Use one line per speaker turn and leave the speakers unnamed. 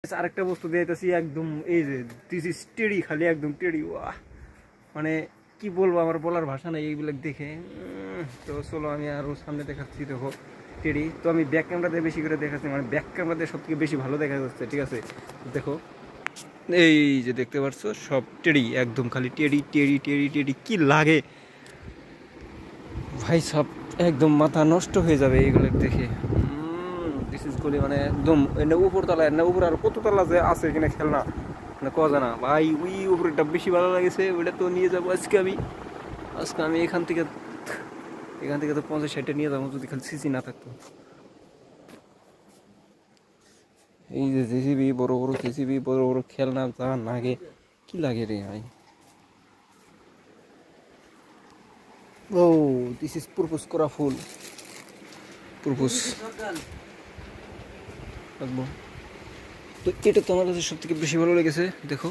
আরেকটা বস্তু দিয়েছি একদম, এই যে দিস ইজ টেডি, খালি একদম টেডি। ওয়াহ, মানে কি বলবো, আমার বলার ভাষা নেই এইগুলো দেখে। তো চলো আমি আরও সামনে দেখাচ্ছি। দেখো টেডি, তো আমি ব্যাক ক্যামেরাতে বেশি করে দেখাচ্ছি, মানে ব্যাক ক্যামেরাতে সব থেকে বেশি ভালো দেখা যাচ্ছে, ঠিক আছে। দেখো এই যে দেখতে পাচ্ছ সব টেডি, একদম খালি টেডি টেডি টেডি টেডি, কি লাগে ভাই, সব একদম মাথা নষ্ট হয়ে যাবে এইগুলো দেখে। দিস ইজ গলি, মানে একদম এনে উপর তলা, এনে উপর আর কত তলা যে আছে কিনা খেলনা, মানে কজা না ভাই। ওই উপরেটা বেশি ভালো লাগেছে, ওইটা তো নিয়ে যাবো আজকে আমি এখান থেকে তো 50-60টা নিয়ে যাবো, যদি খালি সিসি না থাকতো। এই যে জেসিবি, বড় বড় জেসিবি, বড় বড় খেলনা, যা লাগে, কি লাগে রে ভাই। ও দিস ইজ প্রপোজ করা ফুল, প্রপোজ রাখবো। তো এটা তো আমার কাছে সব থেকে বেশি ভালো লেগেছে। দেখো